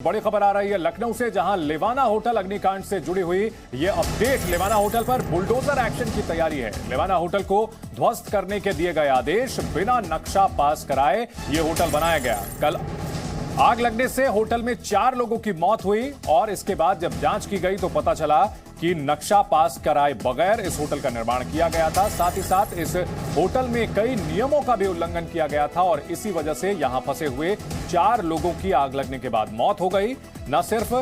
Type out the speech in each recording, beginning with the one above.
बड़ी खबर आ रही है लखनऊ से, जहां लेवाना होटल अग्निकांड से जुड़ी हुई ये अपडेट। लेवाना होटल पर बुलडोजर एक्शन की तैयारी है। लेवाना होटल को ध्वस्त करने के दिए गए आदेश, बिना नक्शा पास कराए ये होटल बनाया गया। कल आग लगने से होटल में 4 लोगों की मौत हुई और इसके बाद जब जांच की गई तो पता चला कि नक्शा पास कराए बगैर इस होटल का निर्माण किया गया था। साथ ही साथ इस होटल में कई नियमों का भी उल्लंघन किया गया था और इसी वजह से यहां फंसे हुए 4 लोगों की आग लगने के बाद मौत हो गई। न सिर्फ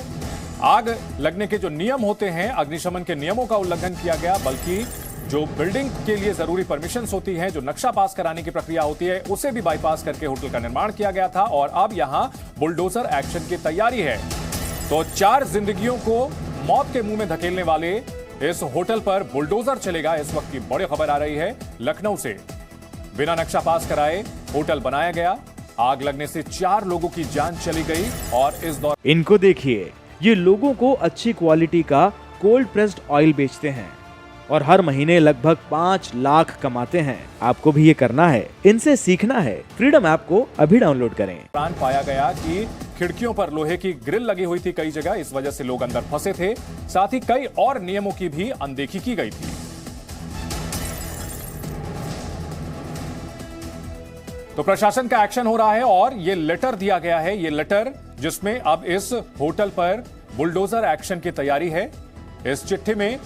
आग लगने के जो नियम होते हैं, अग्निशमन के नियमों का उल्लंघन किया गया, बल्कि जो बिल्डिंग के लिए जरूरी परमिशंस होती हैं, जो नक्शा पास कराने की प्रक्रिया होती है, उसे भी बाईपास करके होटल का निर्माण किया गया था और अब यहां बुलडोजर एक्शन की तैयारी है। तो 4 जिंदगियों को मौत के मुंह में धकेलने वाले इस होटल पर बुलडोजर चलेगा। इस वक्त की बड़ी खबर आ रही है लखनऊ से। बिना नक्शा पास कराए होटल बनाया गया, आग लगने से 4 लोगों की जान चली गई और इस दौरान इनको देखिए, ये लोगों को अच्छी क्वालिटी का कोल्ड प्रेस्ड ऑयल बेचते हैं और हर महीने लगभग 5 लाख कमाते हैं। आपको भी ये करना है, इनसे सीखना है। फ्रीडम ऐप को अभी डाउनलोड करें। पाया गया कि खिड़कियों पर लोहे की ग्रिल लगी हुई थी कई जगह, इस वजह से लोग अंदर फंसे थे। साथ ही कई और नियमों की भी अनदेखी की गई थी। तो प्रशासन का एक्शन हो रहा है और ये लेटर दिया गया है, ये लेटर जिसमें अब इस होटल पर बुलडोजर एक्शन की तैयारी है। इस चिट्ठी में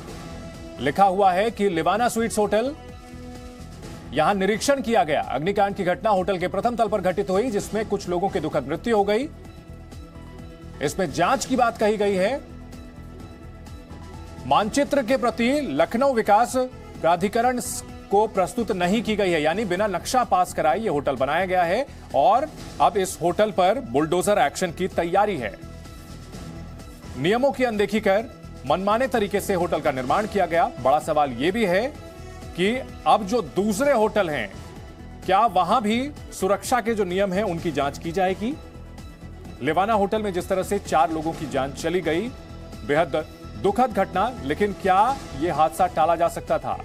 लिखा हुआ है कि लेवाना स्वीट्स होटल, यहां निरीक्षण किया गया। अग्निकांड की घटना होटल के प्रथम तल पर घटित हुई, जिसमें कुछ लोगों की दुखद मृत्यु हो गई। इसमें जांच की बात कही गई है। मानचित्र के प्रति लखनऊ विकास प्राधिकरण को प्रस्तुत नहीं की गई है, यानी बिना नक्शा पास कराए यह होटल बनाया गया है और अब इस होटल पर बुलडोजर एक्शन की तैयारी है। नियमों की अनदेखी कर मनमाने तरीके से होटल का निर्माण किया गया। बड़ा सवाल यह भी है कि अब जो दूसरे होटल हैं, क्या वहां भी सुरक्षा के जो नियम हैं उनकी जांच की जाएगी? लेवाना होटल में जिस तरह से 4 लोगों की जान चली गई, बेहद दुखद घटना, लेकिन क्या यह हादसा टाला जा सकता था?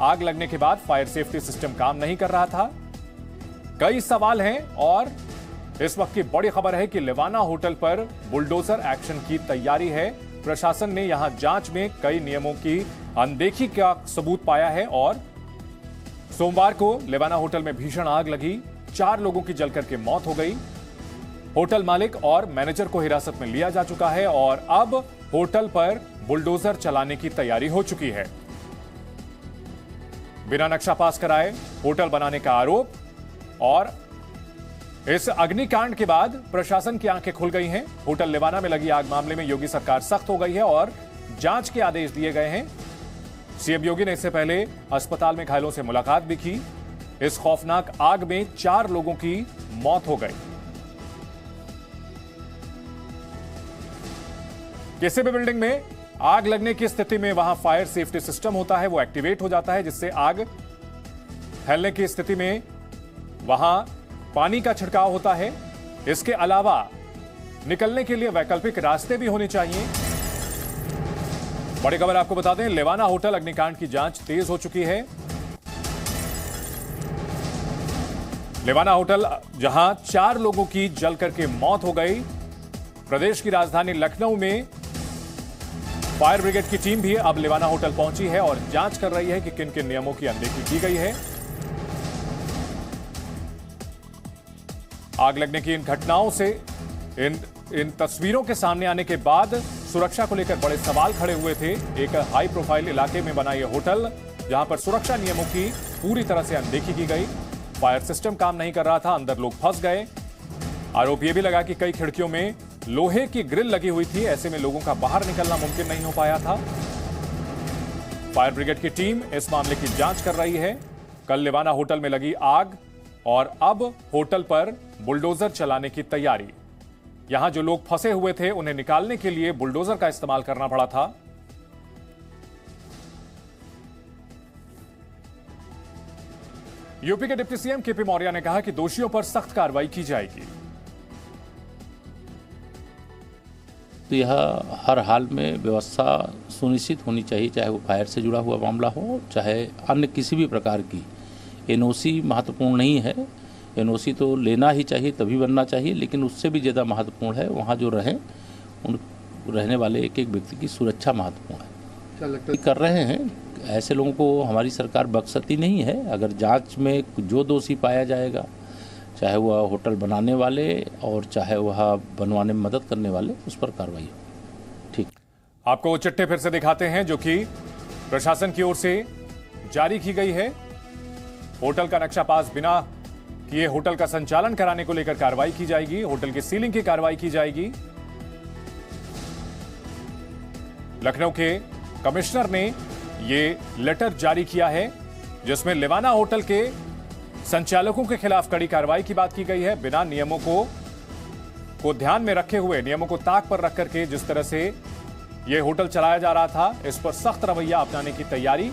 आग लगने के बाद फायर सेफ्टी सिस्टम काम नहीं कर रहा था? कई सवाल हैं और इस वक्त की बड़ी खबर है कि लेवाना होटल पर बुलडोजर एक्शन की तैयारी है। प्रशासन ने यहां जांच में कई नियमों की अनदेखी का सबूत पाया है और सोमवार को लेवाना होटल में भीषण आग लगी, 4 लोगों की जलकर के मौत हो गई। होटल मालिक और मैनेजर को हिरासत में लिया जा चुका है और अब होटल पर बुलडोजर चलाने की तैयारी हो चुकी है। बिना नक्शा पास कराए होटल बनाने का आरोप और इस अग्निकांड के बाद प्रशासन की आंखें खुल गई हैं। होटल लेवाना में लगी आग मामले में योगी सरकार सख्त हो गई है और जांच के आदेश दिए गए हैं। सीएम योगी ने इससे पहले अस्पताल में घायलों से मुलाकात भी की। इस खौफनाक आग में 4 लोगों की मौत हो गई। किसी भी बिल्डिंग में आग लगने की स्थिति में वहां फायर सेफ्टी सिस्टम होता है, वो एक्टिवेट हो जाता है, जिससे आग फैलने की स्थिति में वहां पानी का छिड़काव होता है। इसके अलावा निकलने के लिए वैकल्पिक रास्ते भी होने चाहिए। बड़ी खबर आपको बता दें, लेवाना होटल अग्निकांड की जांच तेज हो चुकी है। लेवाना होटल जहां 4 लोगों की जलकर के मौत हो गई। प्रदेश की राजधानी लखनऊ में फायर ब्रिगेड की टीम भी अब लेवाना होटल पहुंची है और जांच कर रही है कि किन किन नियमों की अनदेखी की गई है। आग लगने की इन घटनाओं से, इन तस्वीरों के सामने आने के बाद सुरक्षा को लेकर बड़े सवाल खड़े हुए थे। एक हाई प्रोफाइल इलाके में बना यह होटल, जहां पर सुरक्षा नियमों की पूरी तरह से अनदेखी की गई। फायर सिस्टम काम नहीं कर रहा था, अंदर लोग फंस गए। आरोप यह भी लगा कि कई खिड़कियों में लोहे की ग्रिल लगी हुई थी, ऐसे में लोगों का बाहर निकलना मुमकिन नहीं हो पाया था। फायर ब्रिगेड की टीम इस मामले की जांच कर रही है। कल लेवाना होटल में लगी आग और अब होटल पर बुलडोजर चलाने की तैयारी। यहां जो लोग फंसे हुए थे उन्हें निकालने के लिए बुलडोजर का इस्तेमाल करना पड़ा था। यूपी के डिप्टी सीएम केपी मौर्य ने कहा कि दोषियों पर सख्त कार्रवाई की जाएगी। तो यह हर हाल में व्यवस्था सुनिश्चित होनी चाहिए, चाहे वो फायर से जुड़ा हुआ मामला हो, चाहे अन्य किसी भी प्रकार की। एनओसी महत्वपूर्ण नहीं है, एनओसी तो लेना ही चाहिए, तभी बनना चाहिए, लेकिन उससे भी ज़्यादा महत्वपूर्ण है वहाँ जो रहें उन रहने वाले एक एक व्यक्ति की सुरक्षा महत्वपूर्ण है। क्या लगता है कर रहे हैं, ऐसे लोगों को हमारी सरकार बख्शती नहीं है। अगर जांच में जो दोषी पाया जाएगा, चाहे वह होटल बनाने वाले और चाहे वह बनवाने में मदद करने वाले, उस पर कार्रवाई हो। ठीक, आपको वो चिट्ठी फिर से दिखाते हैं जो कि प्रशासन की ओर से जारी की गई है। होटल का नक्शा पास बिना किए होटल का संचालन कराने को लेकर कार्रवाई की जाएगी, होटल की सीलिंग की कार्रवाई की जाएगी। लखनऊ के कमिश्नर ने यह लेटर जारी किया है जिसमें लिवाना होटल के संचालकों के खिलाफ कड़ी कार्रवाई की बात की गई है। बिना नियमों को ध्यान में रखे हुए, नियमों को ताक पर रख करके जिस तरह से यह होटल चलाया जा रहा था, इस पर सख्त रवैया अपनाने की तैयारी।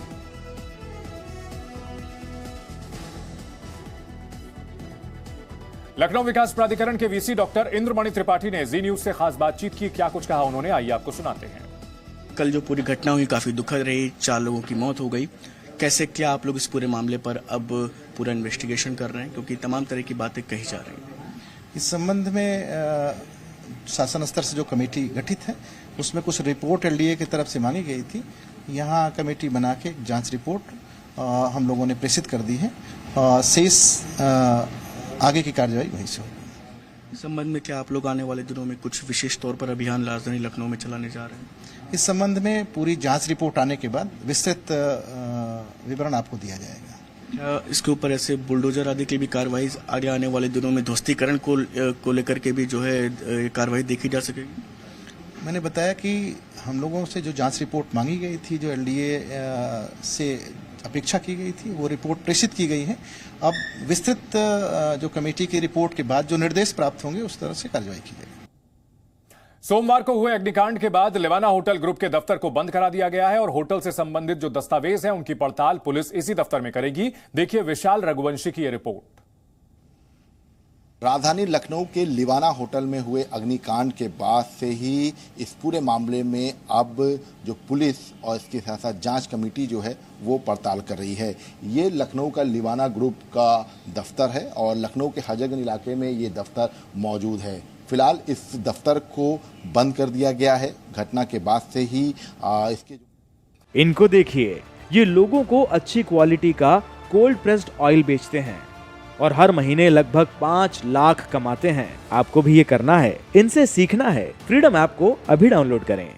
लखनऊ विकास प्राधिकरण के वीसी डॉक्टर इंद्रमणि त्रिपाठी ने जी न्यूज से खास बातचीत की। क्या कुछ कहा उन्होंने, आइए आपको सुनाते हैं। कल जो पूरी घटना हुई काफी दुखद रही, 4 लोगों की मौत हो गई। कैसे क्या आप लोग इस पूरे मामले पर अब पूरा इन्वेस्टिगेशन कर रहे हैं, क्योंकि तमाम तरह की बातें कही जा रही हैं? इस संबंध में शासन स्तर से जो कमेटी गठित है उसमें कुछ रिपोर्ट एलडीए की तरफ से मांगी गई थी। यहाँ कमेटी बना के जांच रिपोर्ट हम लोगों ने प्रेषित कर दी है। शेष आगे की कार्यवाही वहीं से होगी। इस संबंध में क्या आप लोग आने वाले दिनों में कुछ विशेष तौर पर अभियान राजधानी लखनऊ में चलाने जा रहे हैं? इस संबंध में पूरी जांच रिपोर्ट आने के बाद विस्तृत विवरण आपको दिया जाएगा। क्या इसके ऊपर ऐसे बुलडोजर आदि की भी कार्रवाई आगे आने वाले दिनों में ध्वस्तीकरण को लेकर के भी जो है कार्रवाई देखी जा सकेगी? मैंने बताया कि हम लोगों से जो जांच रिपोर्ट मांगी गई थी, जो एलडीए से अपेक्षा की गई थी, वो रिपोर्ट प्रेषित की गई है। अब विस्तृत जो कमेटी की रिपोर्ट के बाद जो निर्देश प्राप्त होंगे उस तरह से कार्रवाई की जाएगी। सोमवार को हुए अग्निकांड के बाद लिवाना होटल ग्रुप के दफ्तर को बंद करा दिया गया है और होटल से संबंधित जो दस्तावेज हैं उनकी पड़ताल पुलिस इसी दफ्तर में करेगी। देखिए विशाल रघुवंशी की यह रिपोर्ट। राजधानी लखनऊ के लिवाना होटल में हुए अग्निकांड के बाद से ही इस पूरे मामले में अब जो पुलिस और इसके साथ साथ जांच कमेटी जो है वो पड़ताल कर रही है। ये लखनऊ का लिवाना ग्रुप का दफ्तर है और लखनऊ के हजरतगंज इलाके में ये दफ्तर मौजूद है। फिलहाल इस दफ्तर को बंद कर दिया गया है। घटना के बाद से ही इसके इनको देखिए, ये लोगों को अच्छी क्वालिटी का कोल्ड प्रेस्ड ऑयल बेचते हैं और हर महीने लगभग 5 लाख कमाते हैं। आपको भी ये करना है, इनसे सीखना है। फ्रीडम ऐप को अभी डाउनलोड करें।